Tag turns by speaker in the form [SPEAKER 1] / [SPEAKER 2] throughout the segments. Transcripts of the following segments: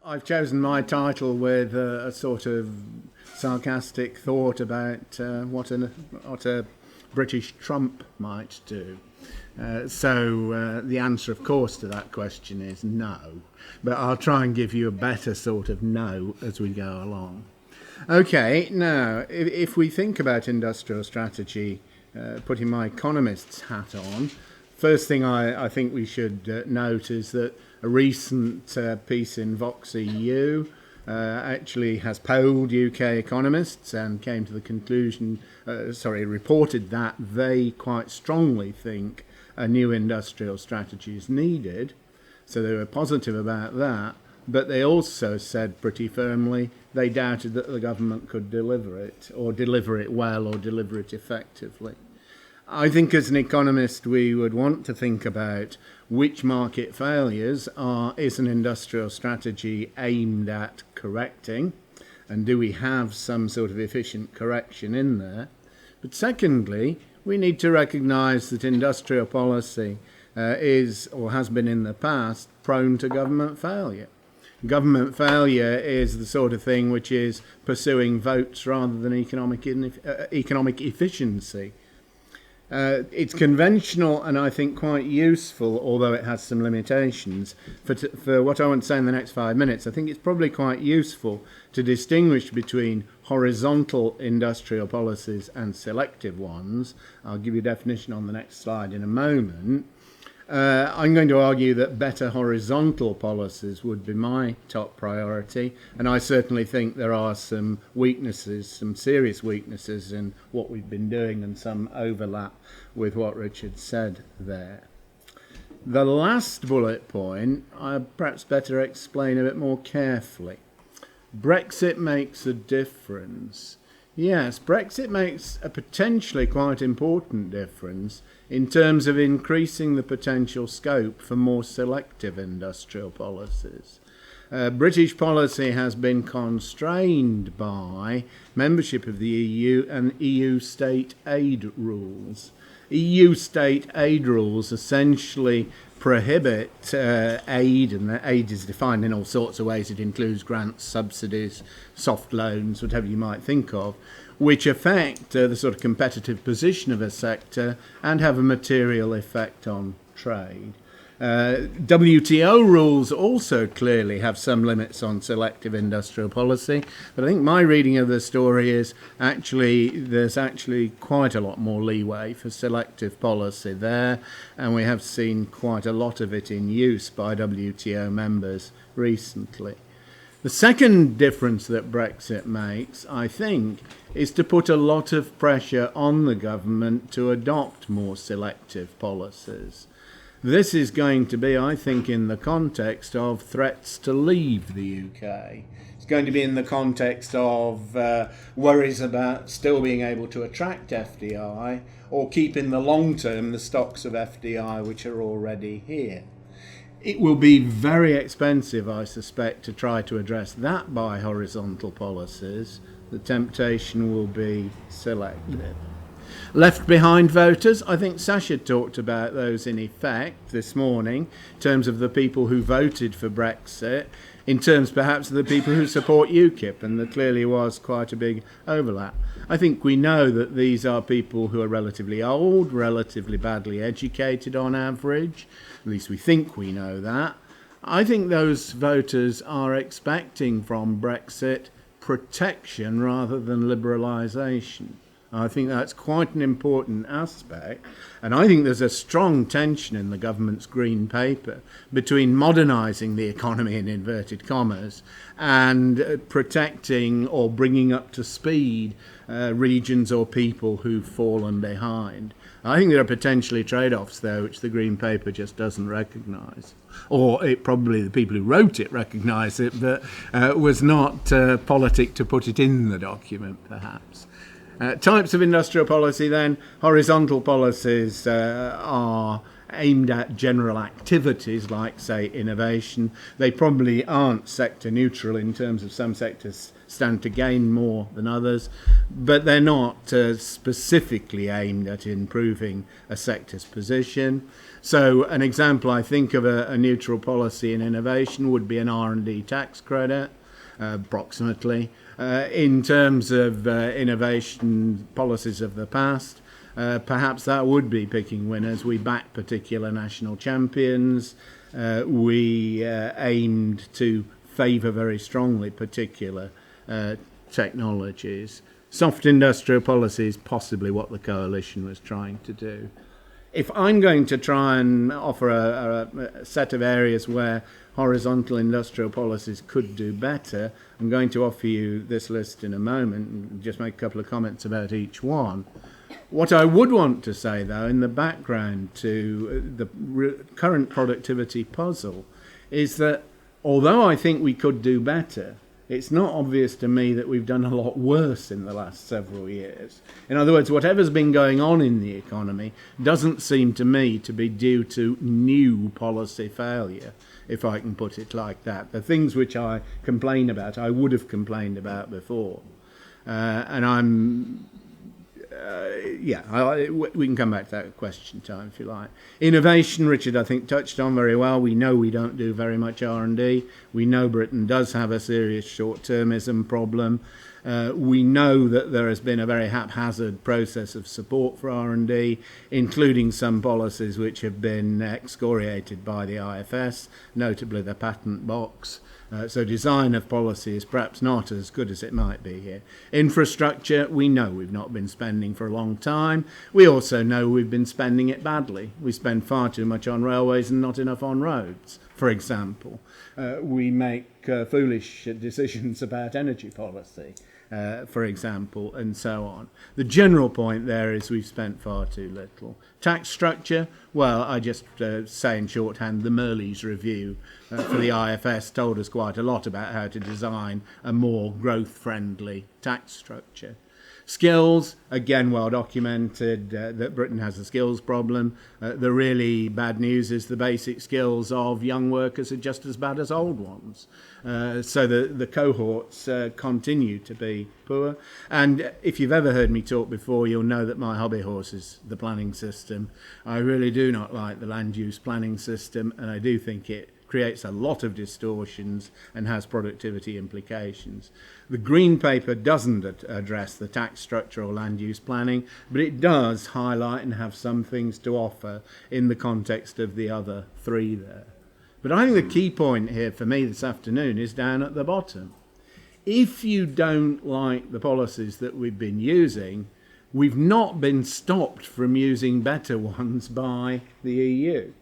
[SPEAKER 1] I've chosen my title with a sort of sarcastic thought about what a British Trump might do. So the answer, of course, to that question is no. But I'll try and give you a better sort of no as we go along. Okay, now, if we think about industrial strategy, putting my economist's hat on, first thing I think we should note is that a recent piece in Vox EU actually has polled UK economists and came to the conclusion, reported that they quite strongly think a new industrial strategy is needed. So they were positive about that, but they also said pretty firmly they doubted that the government could deliver it, or deliver it well, or deliver it effectively. I think as an economist we would want to think about which market failures is an industrial strategy aimed at correcting, and do we have some sort of efficient correction in there. But secondly, we need to recognise that industrial policy is, or has been in the past, prone to government failure. Government failure is the sort of thing which is pursuing votes rather than economic efficiency. It's conventional and I think quite useful, although it has some limitations. For what I want to say in the next 5 minutes, I think it's probably quite useful to distinguish between horizontal industrial policies and selective ones. I'll give you a definition on the next slide in a moment. I'm going to argue that better horizontal policies would be my top priority, and I certainly think there are some weaknesses, some serious weaknesses in what we've been doing and some overlap with what Richard said there. The last bullet point I perhaps better explain a bit more carefully. Brexit makes a difference. Yes, Brexit makes a potentially quite important difference in terms of increasing the potential scope for more selective industrial policies. British policy has been constrained by membership of the EU and EU state aid rules. EU state aid rules essentially prohibit aid, and aid is defined in all sorts of ways. It includes grants, subsidies, soft loans, whatever you might think of, which affect the sort of competitive position of a sector and have a material effect on trade. WTO rules also clearly have some limits on selective industrial policy, but I think my reading of the story is there's actually quite a lot more leeway for selective policy there, and we have seen quite a lot of it in use by WTO members recently. The second difference that Brexit makes, I think, is to put a lot of pressure on the government to adopt more selective policies. This is going to be, I think, in the context of threats to leave the UK. It's going to be in the context of worries about still being able to attract FDI or keep in the long term the stocks of FDI which are already here. It will be very expensive, I suspect, to try to address that by horizontal policies. The temptation will be selective. Left behind voters, I think Sasha talked about those in effect this morning, in terms of the people who voted for Brexit, in terms perhaps of the people who support UKIP, and there clearly was quite a big overlap. I think we know that these are people who are relatively old, relatively badly educated on average, at least we think we know that. I think those voters are expecting from Brexit protection rather than liberalisation. I think that's quite an important aspect, and I think there's a strong tension in the government's Green Paper between modernising the economy in inverted commas and protecting or bringing up to speed regions or people who've fallen behind. I think there are potentially trade-offs there which the Green Paper just doesn't recognise. Or probably the people who wrote it recognise it, but was not politic to put it in the document, perhaps. Types of industrial policy then, horizontal policies are aimed at general activities like, say, innovation. They probably aren't sector neutral in terms of some sectors stand to gain more than others, but they're not specifically aimed at improving a sector's position. So an example, I think, of a neutral policy in innovation would be an R&D tax credit, approximately. In terms of innovation policies of the past, perhaps that would be picking winners. We back particular national champions. We aimed to favour very strongly particular technologies. Soft industrial policy is possibly what the coalition was trying to do. If I'm going to try and offer a set of areas where horizontal industrial policies could do better, I'm going to offer you this list in a moment and just make a couple of comments about each one. What I would want to say, though, in the background to the current productivity puzzle, is that although I think we could do better, it's not obvious to me that we've done a lot worse in the last several years. In other words, whatever's been going on in the economy doesn't seem to me to be due to new policy failure, if I can put it like that. The things which I complain about, I would have complained about before. And I'm... we can come back to that question time if you like. Innovation, Richard, I think, touched on very well. We know we don't do very much R&D. We know Britain does have a serious short-termism problem. We know that there has been a very haphazard process of support for R&D, including some policies which have been excoriated by the IFS, notably the patent box. So design of policy is perhaps not as good as it might be here. Infrastructure, we know we've not been spending for a long time. We also know we've been spending it badly. We spend far too much on railways and not enough on roads, for example. We make foolish decisions about energy policy, for example, and so on. The general point there is we've spent far too little. Tax structure, well, I just say in shorthand, the Merley's review for the IFS told us quite a lot about how to design a more growth-friendly tax structure. Skills, again, well documented that Britain has a skills problem. The really bad news is the basic skills of young workers are just as bad as old ones. So the cohorts continue to be poor. And if you've ever heard me talk before, you'll know that my hobby horse is the planning system. I really do not like the land use planning system, and I do think it creates a lot of distortions and has productivity implications. The Green Paper doesn't address the tax structure or land use planning, but it does highlight and have some things to offer in the context of the other three there. But I think the key point here for me this afternoon is down at the bottom. If you don't like the policies that we've been using, we've not been stopped from using better ones by the EU.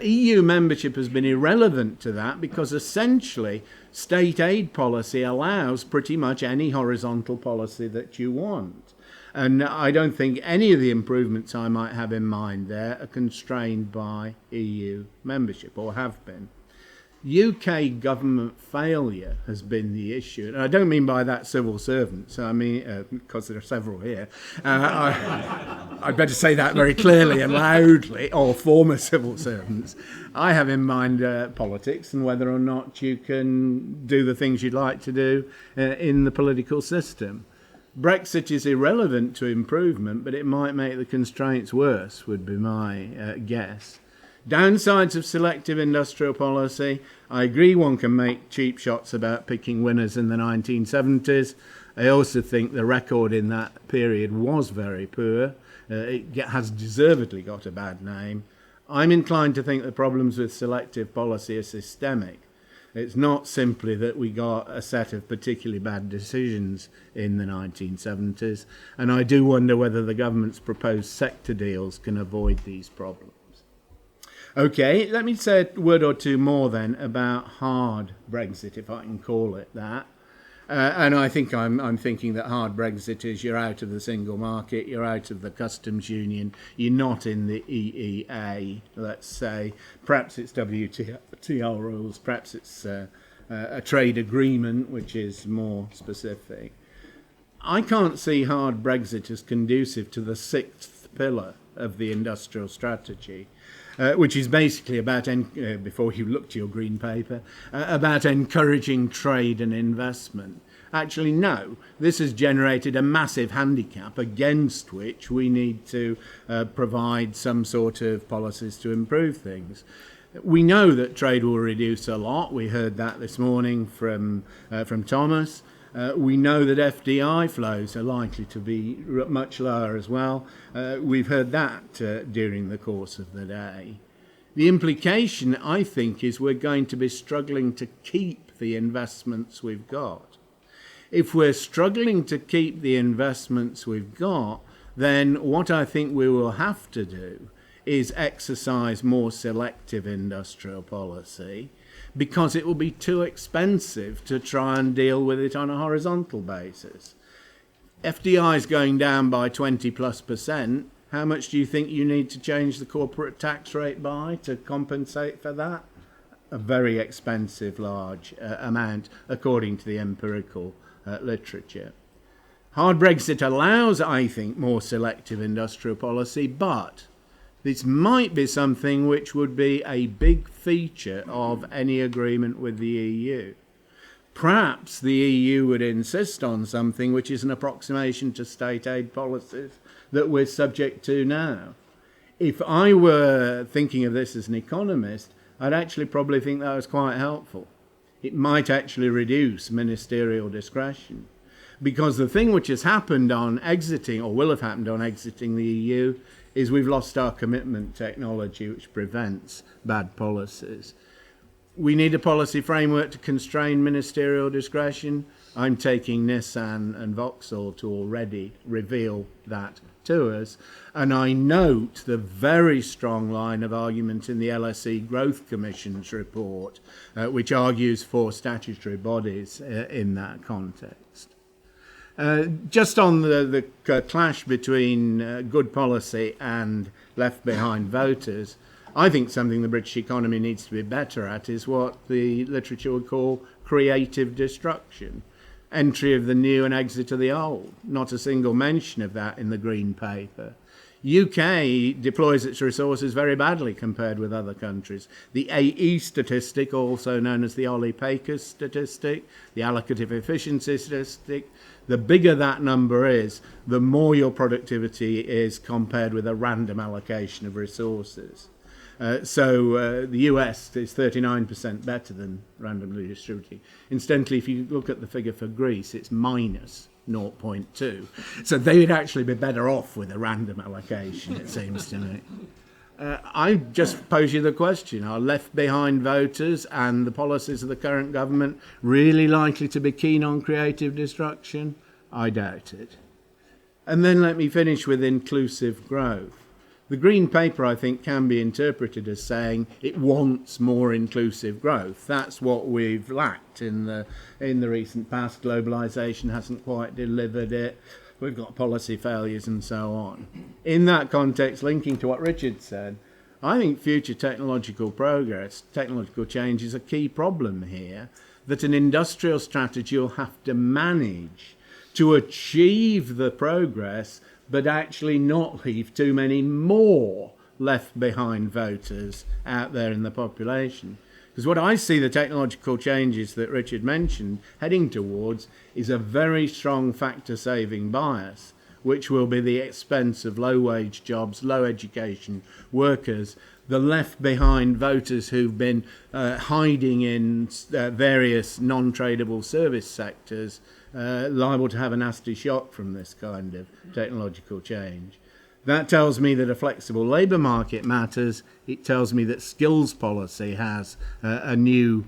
[SPEAKER 1] EU membership has been irrelevant to that because essentially state aid policy allows pretty much any horizontal policy that you want. And I don't think any of the improvements I might have in mind there are constrained by EU membership or have been. UK government failure has been the issue. And I don't mean by that civil servants. I mean, because there are several here. I'd better say that very clearly and loudly, or former civil servants. I have in mind politics and whether or not you can do the things you'd like to do in the political system. Brexit is irrelevant to improvement, but it might make the constraints worse, would be my guess. Downsides of selective industrial policy, I agree one can make cheap shots about picking winners in the 1970s. I also think the record in that period was very poor. It has deservedly got a bad name. I'm inclined to think the problems with selective policy are systemic. It's not simply that we got a set of particularly bad decisions in the 1970s, and I do wonder whether the government's proposed sector deals can avoid these problems. Okay, let me say a word or two more then about hard Brexit, if I can call it that. And I think I'm thinking that hard Brexit is you're out of the single market, you're out of the customs union, you're not in the EEA, let's say. Perhaps it's WTO rules, perhaps it's a trade agreement, which is more specific. I can't see hard Brexit as conducive to the sixth pillar of the industrial strategy, which is basically about, before you look to your green paper, about encouraging trade and investment. actually, no, this has generated a massive handicap against which we need to provide some sort of policies to improve things. We know that trade will reduce a lot. We heard that this morning from Thomas. We know that FDI flows are likely to be much lower as well. We've heard that during the course of the day. The implication, I think, is we're going to be struggling to keep the investments we've got. If we're struggling to keep the investments we've got, then what I think we will have to do is exercise more selective industrial policy, because it will be too expensive to try and deal with it on a horizontal basis. FDI is going down by 20+%. How much do you think you need to change the corporate tax rate by to compensate for that? A very expensive, large amount, according to the empirical literature. Hard Brexit allows, I think, more selective industrial policy, but this might be something which would be a big feature of any agreement with the EU. Perhaps the EU would insist on something which is an approximation to state aid policies that we're subject to now. If I were thinking of this as an economist, I'd actually probably think that was quite helpful. It might actually reduce ministerial discretion. Because the thing which has happened on exiting, or will have happened on exiting the EU, is we've lost our commitment technology which prevents bad policies. We need a policy framework to constrain ministerial discretion. I'm taking Nissan and Vauxhall to already reveal that to us. And I note the very strong line of argument in the LSE Growth Commission's report, which argues for statutory bodies in that context. Just on the clash between good policy and left behind voters, I think something the British economy needs to be better at is what the literature would call creative destruction. Entry of the new and exit of the old. Not a single mention of that in the Green Paper. UK deploys its resources very badly compared with other countries. The AE statistic, also known as the Ollie Pacus statistic, the allocative efficiency statistic, the bigger that number is, the more your productivity is compared with a random allocation of resources. So the US is 39% better than randomly distributing. Incidentally, if you look at the figure for Greece, it's minus 0.2. So they would actually be better off with a random allocation, it seems to me. I just pose you the question, are left behind voters and the policies of the current government really likely to be keen on creative destruction? I doubt it. And then let me finish with inclusive growth. The Green Paper, I think, can be interpreted as saying it wants more inclusive growth. That's what we've lacked in the recent past. Globalisation hasn't quite delivered it. We've got policy failures and so on. In that context, linking to what Richard said, I think future technological progress, technological change is a key problem here, that an industrial strategy will have to manage to achieve the progress but actually not leave too many more left behind voters out there in the population. Because what I see the technological changes that Richard mentioned heading towards is a very strong factor-saving bias, which will be the expense of low-wage jobs, low education workers, the left-behind voters who've been hiding in various non-tradable service sectors, liable to have a nasty shock from this kind of technological change. That tells me that a flexible labour market matters. It tells me that skills policy has a new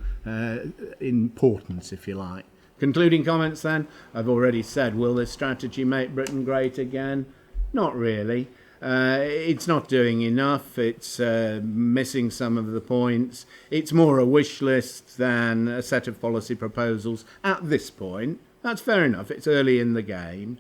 [SPEAKER 1] importance, if you like. Concluding comments then, I've already said, will this strategy make Britain great again? Not really. It's not doing enough. It's missing some of the points. It's more a wish list than a set of policy proposals at this point. That's fair enough. It's early in the game.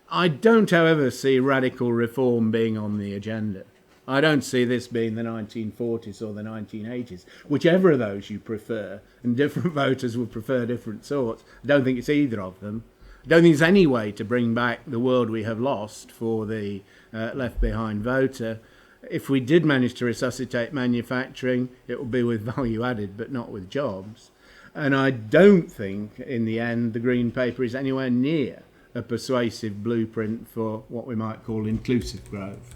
[SPEAKER 1] I don't, however, see radical reform being on the agenda. I don't see this being the 1940s or the 1980s, whichever of those you prefer, and different voters would prefer different sorts. I don't think it's either of them. I don't think there's any way to bring back the world we have lost for the left-behind voter. If we did manage to resuscitate manufacturing, it would be with value added, but not with jobs. And I don't think, in the end, the Green Paper is anywhere near a persuasive blueprint for what we might call inclusive growth.